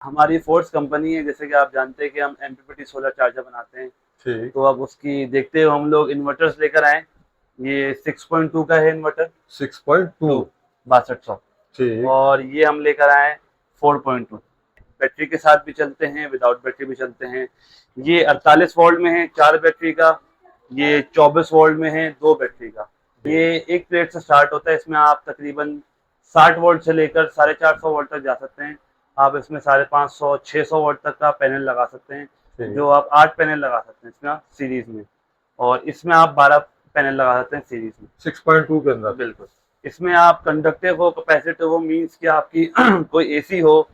हमारी force company है, जैसे कि आप जानते हैं कि हम एमपीपीटी सोलर चार्जर बनाते हैं। ठीक। तो अब उसकी देखते हुए हम लोग इन्वर्टर्स लेकर आए। ये 6.2 का है इन्वर्टर। 6.2। 6200। ठीक। और ये हम लेकर आए 4.2। बैटरी के साथ भी चलते हैं, विदाउट बैटरी भी चलते हैं। ये 48 वोल्ट में है, 4 बैटरी का। ये 24 वोल्ट में है, 2 बैटरी का। ठीक। ये एक प्लेट से स्टार्ट होता है। इसमें आप तकरीबन 60 वोल्ट से लेकर 450 वोल्ट तक जा सकते हैं। आप इसमें 550 600 वोल्ट तक का पैनल लगा सकते हैं, ठीक। जो आप 8 पैनल लगा सकते हैं इसमें सीरीज में। और इसमें आप 12 पैनल लगा सकते हैं सीरीज में। 6.2 के अंदर। बिल्कुल। इसमें आप कंडक्टिव हो, कैपेसिटिव हो, मीन्स कि आपकी कोई एसी हो,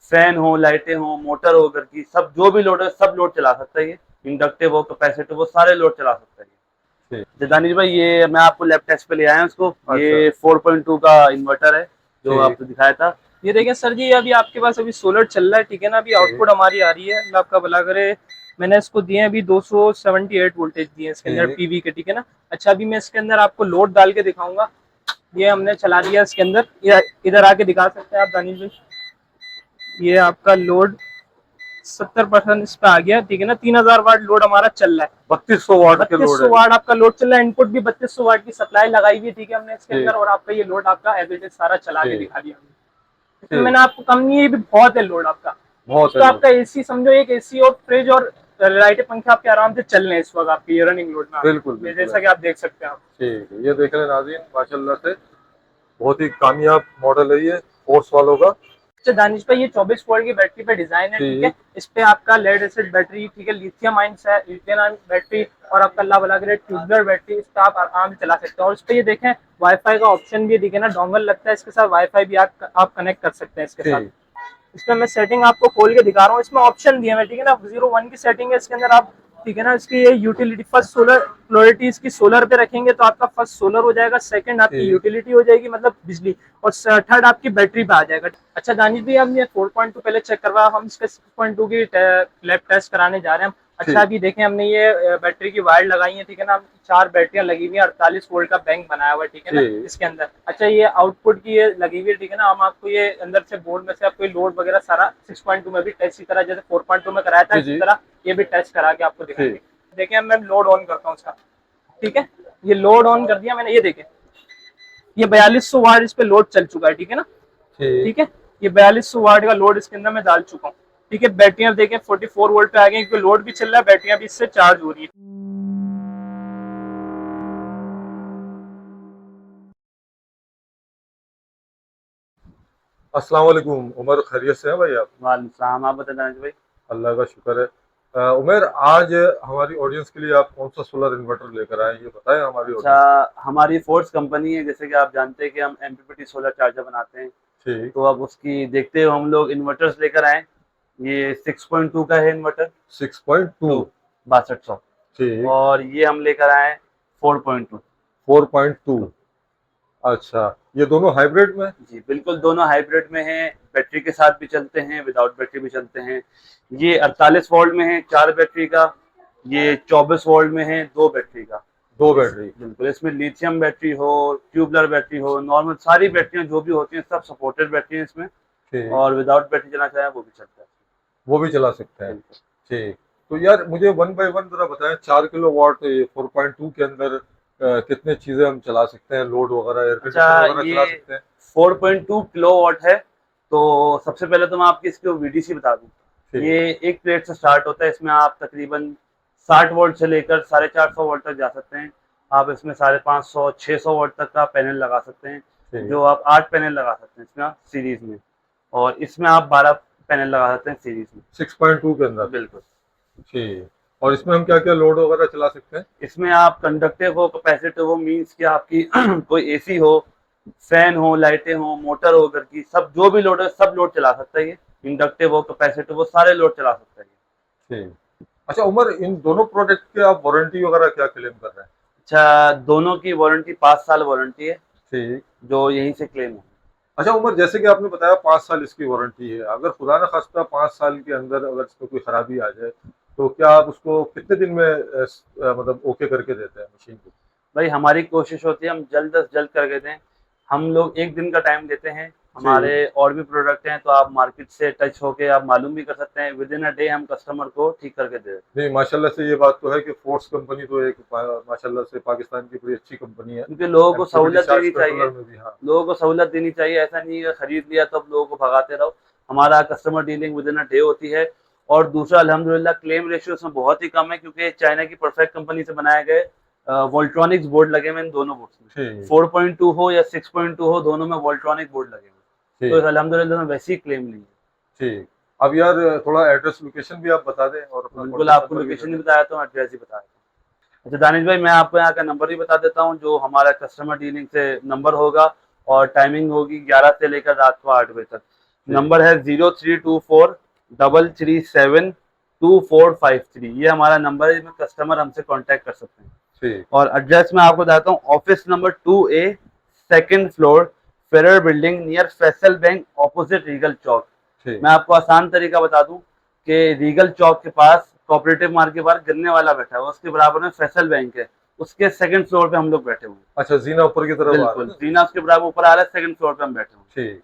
फैन हो, लाइटें हो, मोटर हो, घर की सब जो भी लोड है सब लोड चला सकता है। ये इंडक्टिव हो, कैपेसिटिव हो, सारे लोड चला सकता है। ठीक। तो दानिश भाई, ये मैं आपको लैब टेस्ट पे ले आया हूँ इसको। अच्छा। ये 4.2 का इन्वर्टर है, जो ठीक। आपको दिखाया था। ये देखिए सर जी, अभी आपके पास अभी सोलर चल रहा है, ठीक है ना। अभी ठीक। आउटपुट हमारी आ रही है, अल्लाह आपका भला करे। मैंने इसको दिए हैं अभी 278 वोल्टेज दिए हैं इसके अंदर ठीक। पीवी के, ठीक है ना। अच्छा, अभी मैं इसके अंदर आपको लोड डाल के दिखाऊंगा। ये हमने चला दिया इसके अंदर। ये इधर आके दिखा सकते हैं आप दानिश भाई। ये आपका लोड 70% इस पे आ गया, ठीक है ना। 3000 वाट लोड हमारा चल रहा है। 3200 वाट के बत्तीस लोड सौ है। वाट आपका लोड चल रहा है। इनपुट भी 3200 वाट की सप्लाई लगाई हुई है, ठीक है, हमने इसके अंदर। ठीक। और आपका ये लोड आपका एवरेज सारा चला के ठीक। दिखा दिया हमने। इसमें ठीक। मैंने आपको कम नहीं है, ये भी बहुत है लोड आपका। बहुत है तो लोड। आपका एसी समझो, एक एसी और फ्रिज और लाइटें पंखे आपके आराम से चल रहे हैं इस वक्त आपके ये रनिंग लोड में बिल्कुल आपके, बिल्कुल जैसा है। कि आप देख सकते हैं आप। ठीक है, ये देख रहे हैं नाज़रीन, माशाल्लाह से बहुत ही कामयाब मॉडल है ये फोर्स वालों का। अच्छा दानिश भाई, ये 24 वोल्ट की बैटरी पे डिजाइन है, ठीक है। ठीक। इस पे आपका लेड एसिड बैटरी, ठीक है, लिथियम आयन है, लिथियम आयन बैटरी। और आपका अल्लाह भला करे ट्यूबलर बैटरी, इस पे आप आराम से चला सकते हैं। और इस पे ये देखें, वाईफाई का ऑप्शन भी दिखे ना, डोंगल लगता है इसके साथ, वाईफाई भी आप कनेक्ट कर सकते हैं इसके साथ। ठीक। इसमें मैं सेटिंग आपको खोल के दिखा रहा हूँ। इसमें ऑप्शन दिए हैं, ठीक है ना। 01 की सेटिंग है इसके अंदर आप, ठीक है ना। इसकी ये यूटिलिटी फर्स्ट सोलर प्रायोरिटी इसकी सोलर पे रखेंगे तो आपका फर्स्ट सोलर हो जाएगा, सेकंड आपकी ठीक। यूटिलिटी हो जाएगी मतलब बिजली, और थर्ड आपकी बैटरी पे आ जाएगा। अच्छा दानिश भाई, हम ये 4.2 पहले चेक करवाया, हम इसके 6.2 की लैब टेस्ट कराने जा रहे हैं हम। अच्छा, ठीक। अभी देखें, हमने ये बैटरी की वायर लगाई है, ठीक है ना। 4 बैटरियां लगी हुई है, 48 वोल्ट का बैंक बनाया हुआ है, ठीक है ना, ठीक। इसके अंदर। अच्छा, ये आउटपुट की ये लगी हुई है, ठीक है ना। हम आपको ये अंदर से बोर्ड में से आपको लोड वगैरह सारा 6.2 में भी टेस्ट की तरह, जैसे 4.2 में कराया था, जी इसी जी। तरह ये भी टेस्ट करा के आपको दिखाएंगे। ठीक। देखिए, मैं लोड ऑन करता हूँ इसका, ठीक है। ये लोड ऑन कर दिया मैंने, ये देखें, ये 4200 वाट इस पे लोड चल चुका है, ठीक है ना। ठीक। ठीक है, ये 4200 वाट का लोड इसके अंदर मैं डाल चुका हूँ, ठीक है। बैटरियां देखें 44 वोल्ट पे आ गई, क्योंकि लोड भी चल रहा है, बैटरियां भी इससे चार्ज हो रही है। अस्सलाम वालेकुम उमर, खैरियत से हैं भाई आप? वालेकुम सलाम। आप बताएं दानिश भाई। अल्लाह का शुक्र है। उमर, आज हमारी ऑडियंस के लिए आप कौन सा सोलर इन्वर्टर लेकर आए, ये बताएं हमारी अच्छा, ऑडियंस को। हमारी फोर्स कंपनी है, जैसे कि आप जानते हैं कि हम एमपीपीटी सोलर चार्जर बनाते हैं। ठीक। तो अब उसकी देखते हुए हम लोग इन्वर्टर्स लेकर आए। ये 6.2 का है इन्वर्टर। 6.2। 6200। ठीक। और ये हम लेकर आए 4.2। 4.2। अच्छा, ये दोनों हाइब्रिड में? जी बिल्कुल, दोनों हाइब्रिड में हैं। बैटरी के साथ भी चलते हैं, विदाउट बैटरी भी चलते हैं। ये 48 वोल्ट में है, 4 बैटरी का। ये 24 वोल्ट में है, 2 बैटरी का। दो बैटरी। बिल्कुल, इसमें लिथियम बैटरी हो, ट्यूबलर बैटरी हो, नॉर्मल सारी बैटरियां जो भी होती हैं सब सपोर्टेड बैटरी हैं इसमें। ठीक। और विदाउट बैटरी चलाना चाहें वो भी चलता है। वो भी चला सकते हैं। बिल्कुल। ठीक। तो यार मुझे वन बाय वन जरा बताएं, 4 किलो वाट 4.2 के अंदर कितने चीजें हम चला सकते हैं, लोड वगैरह, एयर अच्छा, कंडीशन वगैरह चला ये सकते हैं? 4.2 किलोवाट है। तो सबसे पहले तो मैं आपकी इसकी वीडीसी बता दूं। ठीक। ये एक प्लेट से स्टार्ट होता है। इसमें आप तकरीबन 60 वोल्ट से लेकर 450 वोल्ट तक जा सकते हैं। आप इसमें 550 600 वोल्ट तक का पैनल लगा सकते हैं, ठीक। जो आप 8 पैनल लगा सकते हैं इसमें सीरीज में। और इसमें आप 12 पैनल लगा सकते हैं सीरीज में। 6.2 के अंदर। बिल्कुल। ठीक। और इसमें हम क्या क्या लोड वगैरह चला सकते हैं? इसमें आप कंडक्टिव हो, कैपेसिटिव हो, मीन्स कि आपकी कोई एसी हो, फैन हो, लाइटें हो, मोटर हो, घर की सब जो भी लोड है सब लोड चला सकता है। ये इंडक्टिव हो, कैपेसिटिव हो, सारे लोड चला सकता है। ठीक। अच्छा उमर, इन दोनों प्रोडक्ट के आप वारंटी वगैरह क्या क्लेम कर रहे हैं? अच्छा, दोनों की वारंटी 5 साल वारंटी है, ठीक। जो यहीं से क्लेम है। अच्छा उमर, जैसे कि आपने बताया 5 साल इसकी वारंटी है, अगर खुदा न खास्ता 5 साल के अंदर अगर इसमें कोई खराबी आ जाए तो क्या आप उसको कितने दिन में मतलब ओके करके देते हैं मशीन को? भाई, हमारी कोशिश होती है हम जल्द से जल्द करके दें। हम लोग 1 दिन का टाइम देते हैं हमारे और भी प्रोडक्ट हैं, तो आप मार्केट से टच होके आप मालूम भी कर सकते हैं। विद इन अ डे हम कस्टमर को ठीक करके दे देते नहीं, माशाल्लाह से ये बात तो है कि फोर्स कंपनी तो एक माशाल्लाह से पाकिस्तान की बड़ी अच्छी कंपनी है। हैं, क्योंकि लोगों को एंड सिविल सहूलत डिस्चार्ज देनी चाहिए। कंट्रोलर में भी, हाँ। लोगों को सहूलत देनी चाहिए, ऐसा नहीं है खरीद लिया तो अब लोगों को भगाते रहो। हमारा customer dealing with in a day होती है। और दूसरा अल्हम्दुलिल्लाह क्लेम रेशियो इसमें बहुत ही कम है, क्योंकि चाइना की परफेक्ट कंपनी से बनाए गए वोल्ट्रॉनिक्स बोर्ड लगे हुए इन दोनों बोर्ड्स में। ठीक 4.2 हो या 6.2 हो, दोनों में वोल्ट्रॉनिक बोर्ड लगे हुए, तो ठीक अल्हम्दुलिल्लाह वैसी क्लेम नहीं है। ठीक। अब यार थोड़ा एड्रेस लोकेशन भी आप बता दें और अपना बिल्कुल, कॉन्टैक्ट आपको नंबर भी लोकेशन दे नहीं दें। बताया तो एड्रेस ही बताया। अच्छा दानिश भाई, मैं आपको यहाँ का नंबर भी बता देता हूँ, जो हमारा कस्टमर डीलिंग से नंबर होगा, और टाइमिंग होगी 11 से लेकर रात को 8 बजे तक। नंबर है 0324 3772453। ये हमारा नंबर है, इसमें कस्टमर हमसे कांटेक्ट कर सकते हैं। ठीक और एड्रेस मैं आपको बताता हूँ, office number 2A, second floor, federal building, near Faisal bank, opposite Regal Chowk. ठीक मैं आपको आसान तरीका बता दूं कि रीगल चौक के पास कोऑपरेटिव मार्केट के बाहर गिरने वाला बैठा है, उसके बराबर में फैसल बैंक है, उसके सेकंड फ्लोर पे हम लोग बैठे हुए हैं। अच्छा, जीना ऊपर की तरफ आ रहा है बिल्कुल, ना? जीना उसके बराबर ऊपर आ रहा है, सेकंड फ्लोर पे हम बैठे हुए हैं। ठीक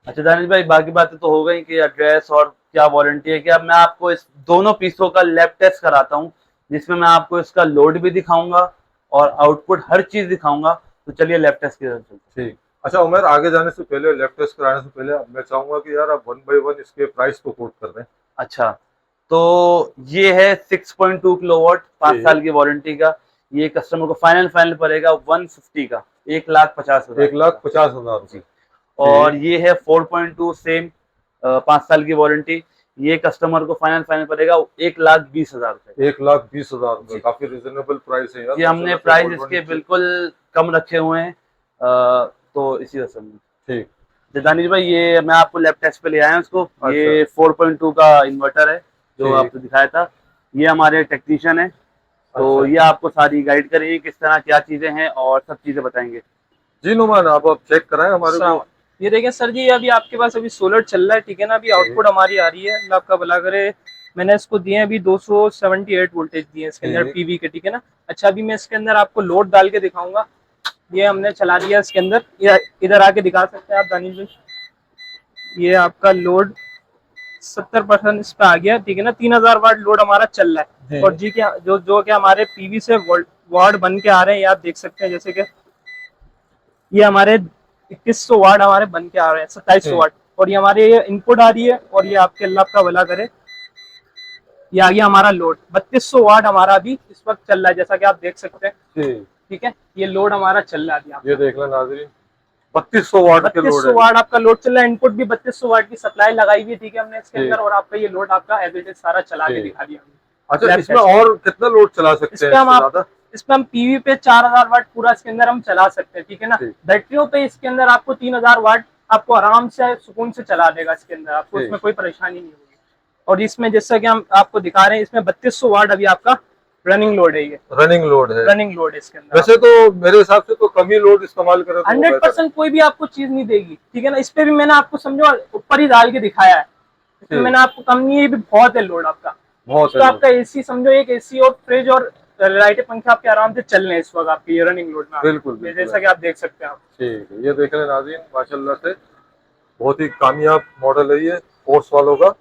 अच्छा दानिश भाई, बाकी बातें तो हो गई कि एड्रेस और क्या वारंटी है, कि अब मैं आपको इस दोनों पीसों का लैब टेस्ट कराता हूँ, जिसमें मैं आपको इसका लोड भी दिखाऊंगा और आउटपुट हर चीज दिखाऊंगा। तो चलिए लैब टेस्ट की तरफ चलते हैं। ठीक। अच्छा उमर, आगे जाने से पहले, लैब टेस्ट कराने से पहले मैं चाहूंगा कि यार आप 1 बाय 1 इसके प्राइस को कोट कर दें। अच्छा, तो ये है 6.2 किलोवाट, 5 ठीक। साल की वारंटी का। ये कस्टमर को फाइनल पड़ेगा 150 का, 1,50,000। 1,50,000 जी। रुपये। और ठीक। ये है 4.2 सेम, 5 साल की वारंटी। ये कस्टमर को फाइनल पड़ेगा 1,20,000 रुपये। 1,20,000 रुपये, जी। काफी रिजनेबल प्राइस है यार जी, हमने माशाल्लाह से। प्राइस इसके वोल्ट्रॉनिक से। बिल्कुल कम रखे हुए हैं, तो इसी वजह से। ठीक। तो दानिश भाई, ये मैं आपको लैब टेस्ट पे ले आया हूँ उसको। अच्छा। ये 4.2 का इन्वर्टर है, जो ठीक। आपको दिखाया था। ये हमारे टेक्नीशियन है, तो अच्छा ये आपको सारी गाइड करेंगे किस तरह क्या चीजें हैं और सब चीजें बताएंगे। जी नुमान, आप चेक कराएं हमारे को। ये देखें सर जी, अभी आपके पास अभी सोलर चल रहा है, ठीक है ना। अभी ठीक आउटपुट हमारी आ रही है, अल्लाह आपका भला करे। मैंने इसको दिए हैं अभी 278 वोल्टेज दिए हैं इसके अंदर ठीक पीवी के, ठीक है ना। अच्छा, अभी मैं इसके अंदर आपको लोड डाल के दिखाऊंगा। ये हमने चला दिया इसके अंदर, इधर आके दिखा सकते हैं आप दानिश भाई। ये आपका लोड 70% इस पे आ गया, ठीक है ना। 3000 वाट लोड हमारा चल रहा है। जी। और जी क्या जो कि हमारे पीवी से वाट बन के आ रहे हैं, ये आप देख सकते हैं। जैसे कि ये हमारे 2100 वाट हमारे बन के आ रहे हैं, 2700 ठीक वाट। और ये हमारे ये इनपुट आ रही है, और ये आपके अल्लाह का भला करे, ये आ गया हमारा लोड 3200 वाट हमारा अभी इस वक्त चल रहा है, जैसा कि आप देख सकते हैं। ठीक। ठीक है, ये लोड हमारा चल रहा है अभी ये आपका। देख लें नाजरीन, 3200 वाट के लोड 3200 है। वाट आपका लोड चल रहा है, इनपुट भी 3200 वाट की सप्लाई लगाई हुई है, ठीक है हमने इसके ठीक अंदर। और आपका ये लोड आपका एज इट इज सारा चला के ठीक। दिखा दिया हमने। अच्छा, लैब इसमें टेस्ट। और कितना लोड चला सकते इस हैं पे हम इससे आप ज्यादा? इस पे हम पीवी पे 4000 वाट पूरा इसके अंदर हम चला सकते हैं, ठीक है ना। ठीक बैटरियों पे इसके अंदर आपको 3000 वाट आपको आराम से सुकून से चला देगा इसके अंदर, आपको ठीक। इसमें कोई परेशानी नहीं होगी। और इसमें जैसा कि हम आपको दिखा रहे हैं, इसमें 3200 वाट अभी आपका रनिंग लोड है। ये रनिंग लोड है। रनिंग लोड है इसके अंदर। वैसे तो मेरे हिसाब से तो कम ही लोड इस्तेमाल करें तो वो बेहतर है। 100% कोई भी आपको चीज नहीं देगी, ठीक है ना। इस पे भी मैंने आपको समझो ऊपर ही डाल के दिखाया है, इसमें ठीक। मैंने आपको कम नहीं है, ये भी बहुत है लोड आपका। बहुत तो है आपका एसी समझो, एक एसी और फ्रिज और लाइटें पंखे आपके आराम से चल रहे हैं इस वक्त आपकी ये रनिंग लोड में। बिल्कुल बिल्कुल जैसा कि आप देख सकते हैं आप। ठीक है, ये देख लें नाज़रीन, माशाल्लाह से बहुत ही कामयाब मॉडल है ये फोर्स वालों का।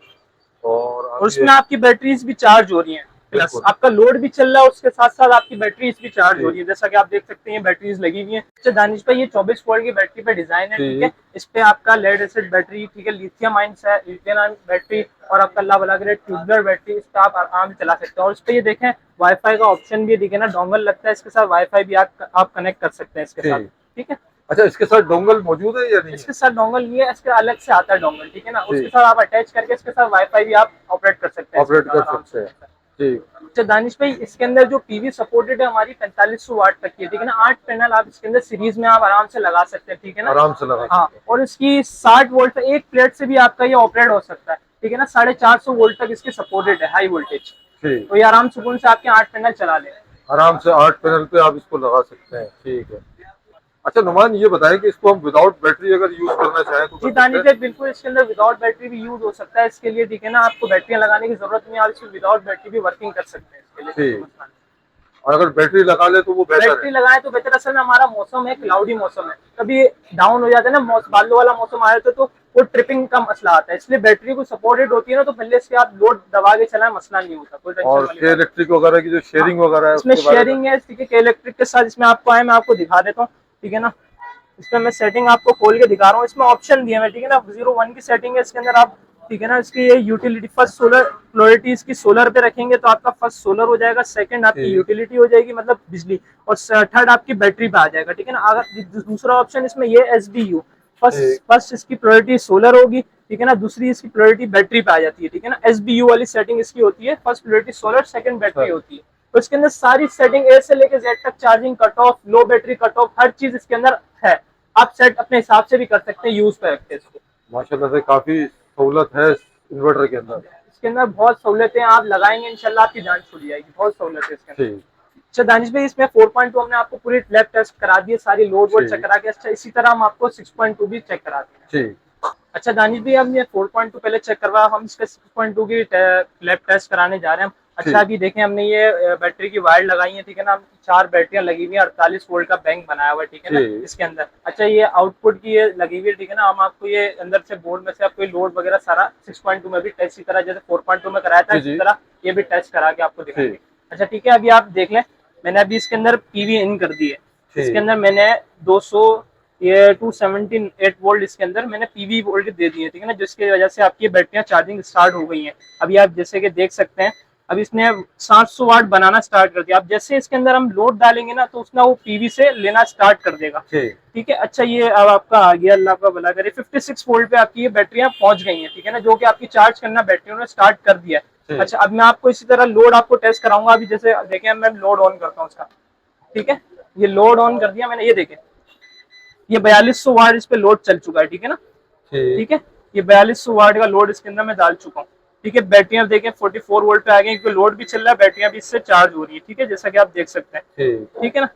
और और उसमें आपकी बैटरीज भी चार्ज हो रही हैं, प्लस बिल्कुल। आपका लोड भी चल रहा है, उसके साथ साथ आपकी बैटरीज भी चार्ज हो ठीक। रही है, जैसा कि आप देख सकते हैं ये बैटरीज लगी हुई हैं। अच्छा दानिश भाई, ये 24 वोल्ट की बैटरी पे डिजाइन है, ठीक है। इस पे आपका लेड एसिड बैटरी, ठीक है, लिथियम आयंस है, लिथियम आयन बैटरी, और आपका अल्लाह भला करे ट्यूबलर बैटरी, इस पे आप आराम से चला सकते हैं। और इस पे ये देखें वाईफाई का ऑप्शन भी दिखे ना, डोंगल लगता है इसके साथ, वाईफाई भी आप कनेक्ट कर सकते हैं इसके साथ, ठीक। ठीक है। अच्छा, इसके साथ डोंगल मौजूद है या नहीं है? इसके साथ डोंगल नहीं है, इसके अलग से आता है डोंगल, ठीक है ना। उसके ठीक। साथ आप अटैच करके इसके साथ वाईफाई भी आप ऑपरेट कर सकते हैं, ऑपरेट इसके कर साथ आराम सकते से। हैं। ठीक। अच्छा दानिश भाई, इसके अंदर जो पीवी सपोर्टेड है हमारी 4500 वाट तक की है, ठीक है ना। 8 पैनल आप इसके अंदर सीरीज में आप आराम से लगा सकते हैं, ठीक है ना। आराम से लगा हाँ, सकते हैं। और इसकी 60 वोल्ट से एक प्लेट से भी आपका ये ऑपरेट हो सकता है, ठीक है ना। 450 वोल्ट तक इसकी सपोर्टेड है, हाई वोल्टेज। ठीक। तो ये आराम सुकून से आपके 8 पैनल चला ले। आराम से 8 पैनल पे आप इसको लगा सकते हैं। ठीक है। अच्छा नुमान, ये बताएं कि इसको हम विदाउट बैटरी अगर यूज करना चाहें तो जी कर दानिश सकते भाई, हैं? बिल्कुल इसके अंदर विदाउट बैटरी भी यूज हो सकता है इसके लिए, ठीक है ना। आपको बैटरियां लगाने की जरूरत नहीं है, आप इसको विदाउट बैटरी भी वर्किंग कर सकते हैं इसके लिए। ठीक। कोई मसला नहीं। और अगर बैटरी लगा ले तो वो बेहतर बैटरी है। लगाए तो बेहतर। असल में हमारा मौसम है क्लाउडी मौसम है, कभी डाउन हो जाता है ना, बादलों वाला मौसम आ जाता है तो वो ट्रिपिंग का मसला आता है, इसलिए बैटरी को सपोर्टेड होती है ना, तो पहले से आप लोड दबा के चलाएं, मसला नहीं होता, कोई टेंशन और वाली के बात इलेक्ट्रिक वगैरह की जो नहीं। हाँ, शेयरिंग वगैरह है इसमें उसके बारे में। शेयरिंग है, ठीक है, के इलेक्ट्रिक के साथ इसमें आपको आए, मैं आपको दिखा देता हूँ, ठीक है ना। इसमें मैं सेटिंग आपको खोल के दिखा रहा हूँ, इसमें ऑप्शन दिए हैं, ठीक है ना, 01 की सेटिंग है इसके अंदर आप, ठीक है ना। इसकी ये यूटिलिटी फर्स्ट सोलर प्रायोरिटी इसकी सोलर पे रखेंगे तो आपका फर्स्ट सोलर हो जाएगा, सेकंड आपकी ठीक। यूटिलिटी हो जाएगी मतलब बिजली, और थर्ड आपकी बैटरी पे आ जाएगा, ठीक है ना। अगर दूसरा ऑप्शन इसमें ये SBU, ठीक। फर्स्ट इसकी प्रायोरिटी सोलर होगी, ठीक है ना, दूसरी इसकी प्रायोरिटी बैटरी पे आ जाती है, ठीक है ना। SBU वाली सेटिंग इसकी होती है, first priority solar, second battery अच्छा। होती है। तो इसके अंदर सारी सेटिंग ए से लेके जेड तक, चार्जिंग कट ऑफ, लो बैटरी कट ऑफ, हर चीज इसके अंदर है। आप सेट अपने हिसाब से भी कर सकते हैं, यूज पे रखते हैं इसको। माशाल्लाह से काफी सहूलत है इस इन्वर्टर के अंदर। इसके अंदर बहुत सहूलतें, आप लगाएंगे इंशाल्लाह आपकी जान छूट जाएगी, बहुत सहूलत है इसके अंदर। ठीक। अच्छा दानिश भाई, इसमें 4.2 हमने आपको पूरी लैब टेस्ट करा दी है, सारी लोड वोड ठीक। चेक करा के। अच्छा, इसी तरह हम आपको 6.2 भी चेक करा देंगे। ठीक। अच्छा दानिश भाई, हम ये 4.2 पहले चेक करवाया, हम इसके 6.2 की लैब टेस्ट कराने जा रहे हैं हम। अच्छा, अभी देखें हमने ये बैटरी की वायर लगाई है, ठीक है ना, 4 बैटरियां लगी हुई है, 48 वोल्ट का बैंक बनाया हुआ है, ठीक है ना, ठीक। इसके अंदर। अच्छा, ये आउटपुट की ये लगी हुई है, ठीक है ना, हम आपको ये अंदर से बोर्ड में से आपको लोड वगैरह सारा 6.2 में भी टेस्ट इसी तरह जैसे 4.2 में कराया था, जी इसी जी। तरह ये भी टेस्ट करा के आपको दिखाएंगे। ठीक। अच्छा ठीक है, अभी आप देख लें, मैंने अभी इसके अंदर पीवी इन कर दी है। ठीक। इसके अंदर मैंने 200 ये 278 वोल्ट इसके अंदर मैंने पीवी वोल्ट दे दिए, ठीक है ना, जिसकी वजह से आपकी बैटरियां चार्जिंग स्टार्ट हो गई हैं। अभी आप जैसे कि देख सकते हैं, अभी इसने 700 वाट बनाना स्टार्ट कर दिया। अब जैसे इसके अंदर हम लोड डालेंगे ना, तो उसने वो पीवी से लेना स्टार्ट कर देगा, ठीक। ठीक है। अच्छा, ये अब आपका आ गया, अल्लाह का भला करे, 56 वोल्ट पे आपकी ये बैटरियां पहुंच गई हैं, ठीक है ना, जो कि आपकी चार्ज करना बैटरियों ने स्टार्ट कर दिया है। ठीक। अच्छा, अब मैं आपको इसी तरह लोड आपको टेस्ट कराऊंगा। अभी जैसे देखें, मैं लोड ऑन करता हूँ इसका, ठीक है, ये लोड ऑन कर दिया मैंने, ये देखें, ये 4200 वाट इस पे लोड चल चुका है, ठीक है ना, ठीक। ठीक है, ये 4200 वाट का लोड इसके अंदर मैं डाल चुका हूँ, ठीक है। बैटरियां देखें 44 वोल्ट पे आ गई, क्योंकि लोड भी चल रहा है, बैटरियां भी इससे चार्ज हो रही है, ठीक है, जैसा कि आप देख सकते हैं, ठीक। ठीक है ना।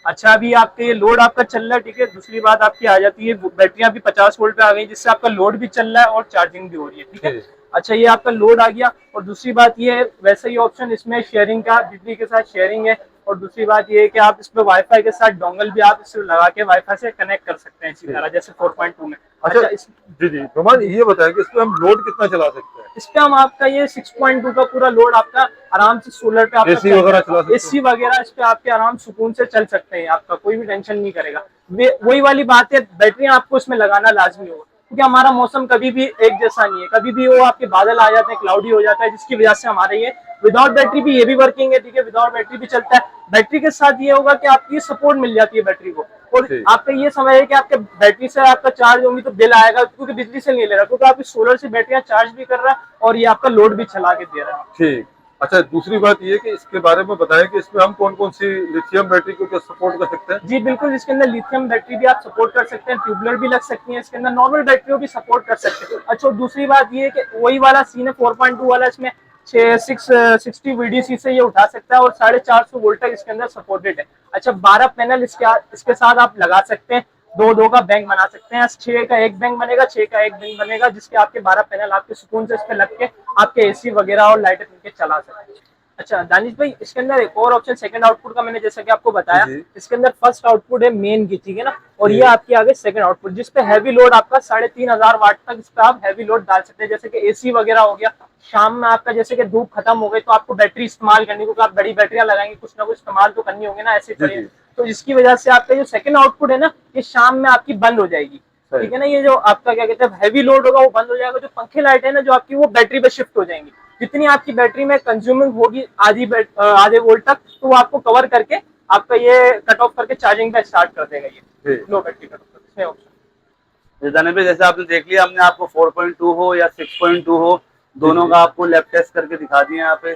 अच्छा, अभी आपके ये लोड आपका चल रहा है, ठीक है। दूसरी बात आपकी आ जाती है, बैटरियां भी 50 वोल्ट पे आ गई, जिससे आपका लोड भी चल रहा है और चार्जिंग भी हो रही है, ठीक है। ठीक। अच्छा, ये आपका लोड आ गया। और दूसरी बात ये है, वैसे ही ऑप्शन इसमें शेयरिंग का, बिजली के साथ शेयरिंग है। और दूसरी बात ये है कि आप इसमें वाईफाई के साथ डोंगल भी आप इससे लगा के वाईफाई से कनेक्ट कर सकते हैं, इसी तरह जैसे 4.2 में। अच्छा। अच्छा, इस जी जी, रोमान ये बताएं कि इस पे हम लोड कितना चला सकते हैं? इस पे हम आपका ये 6.2 का पूरा लोड आपका आराम से सोलर पे आपका AC वगैरह चला सकते हैं? AC वगैरह इस पे आपके आराम सुकून से चल सकते हैं, आपका कोई भी टेंशन नहीं करेगा। वही वाली बात है, बैटरियां आपको इसमें लगाना लाजमी होगा, क्योंकि हमारा मौसम कभी भी एक जैसा नहीं है, कभी भी वो आपके बादल आ जाते हैं, क्लाउडी हो जाता है, जिसकी वजह से हमारे ये विदाउट बैटरी भी ये भी वर्किंग है, ठीक है, विदाउट बैटरी भी चलता है। बैटरी के साथ ये होगा कि आपकी सपोर्ट मिल जाती है बैटरी को, और ठीक। आपका ये समझ है कि आपके बैटरी से आपका चार्ज होंगी तो बिल आएगा, क्योंकि बिजली से नहीं ले रहा, क्योंकि आपकी सोलर से बैटरियां चार्ज भी कर रहा है और ये आपका लोड भी चला के दे रहा है। ठीक। अच्छा, दूसरी बात ये कि इसके बारे में बताएं कि इसमें हम कौन कौन सी लिथियम बैटरी को क्या सपोर्ट कर सकते हैं? जी बिल्कुल, इसके अंदर लिथियम बैटरी भी आप सपोर्ट कर सकते हैं, ट्यूबुलर भी लग सकती है, इसके अंदर नॉर्मल बैटरी भी सपोर्ट कर सकते हैं। अच्छा, दूसरी बात ये है कि वही वाला सीन है 4.2 वाला, इसमें 660 VDC से ये उठा सकता है और 450 वोल्ट तक इसके अंदर सपोर्टेड है। अच्छा, 12 पैनल इसके साथ आप लगा सकते हैं, दो दो का बैंक बना सकते हैं, 6 का एक बैंक बनेगा, 6 का एक बैंक बनेगा, जिसके आपके 12 पैनल आपके सुकून से इस पे लग के आपके AC वगैरह और लाइटें के चला सकते हैं। अच्छा दानिश भाई, इसके अंदर एक और ऑप्शन सेकंड आउटपुट का मैंने जैसा कि आपको बताया, जी। इसके अंदर फर्स्ट आउटपुट है मेन की, ठीक है ना, और जी। ये आपकी आगे सेकंड आउटपुट, जिसपे हैवी लोड आपका 3500 वाट तक इस पे आप हैवी लोड डाल सकते हैं, जैसे कि AC वगैरह हो गया। शाम में आपका जैसे कि धूप खत्म हो गई तो आपको बैटरी इस्तेमाल करनी, क्योंकि आप बड़ी बैटरियां लगाएंगे, कुछ ना कुछ इस्तेमाल तो करनी होगी ना, ऐसे जी करिए। जी। तो इसकी वजह से आपका जो सेकंड आउटपुट है ना, ये शाम में आपकी बंद हो जाएगी, सही। ठीक है ना। ये जो आपका क्या कहते हैं हैवी लोड होगा वो बंद हो जाएगा, जो पंखे लाइट है ना जो आपकी वो बैटरी पे शिफ्ट हो जाएंगी, जितनी आपकी बैटरी में कंज्यूमिंग होगी आधे वोल्ट तक, तो वो आपको कवर करके आपका ये कट ऑफ करके चार्जिंग पे स्टार्ट कर देगा, ये लो बैटरी कट ऑफ इसमें ऑप्शन। जाने पे जैसे आपने देख लिया, हमने आपको 4.2 हो या 6.2 हो, दोनों का आपको लैब टेस्ट करके दिखा दिया, यहाँ पे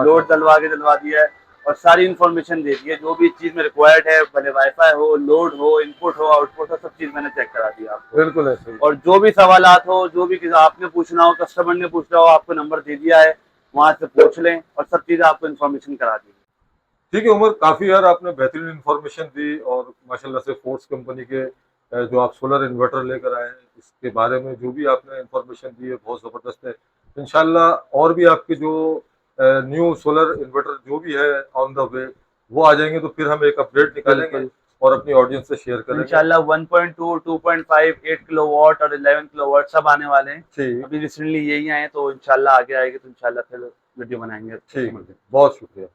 लोड डलवा दिया है और सारी इन्फॉर्मेशन दे दी है, जो भी चीज में रिक्वायर्ड है, भले वाईफाई हो, लोड हो, इनपुट हो, आउटपुट हो, सब चीज मैंने चेक करा दिया आपको। बिल्कुल ऐसे ही। और जो भी सवालात हो, जो भी आपने पूछना हो, कस्टमर ने पूछना हो, आपको नंबर दे दिया है, वहां से पूछ लें और सब चीजें आपको इन्फॉर्मेशन करा दी। ठीक है उमर, काफी यार आपने बेहतरीन इन्फॉर्मेशन दी, और माशाल्लाह से फोर्स कंपनी के जो आप सोलर इन्वर्टर लेकर आए हैं, इसके बारे में जो भी आपने इन्फॉर्मेशन दी है बहुत ज़बरदस्त है। इंशाल्लाह और भी आपके जो न्यू सोलर इन्वर्टर जो भी है ऑन द वे वो आ जाएंगे तो फिर हम एक अपडेट निकालेंगे बिल्कुल। और अपनी ऑडियंस से शेयर तो करेंगे। इंशाल्लाह 1.2, 2.5, 8 किलोवाट और 11 किलोवाट सब आने वाले हैं। ठीक अभी रिसेंटली यही आए हैं, तो इंशाल्लाह आगे आएंगे तो इंशाल्लाह फिर वीडियो बनाएंगे। ठीक, बहुत शुक्रिया।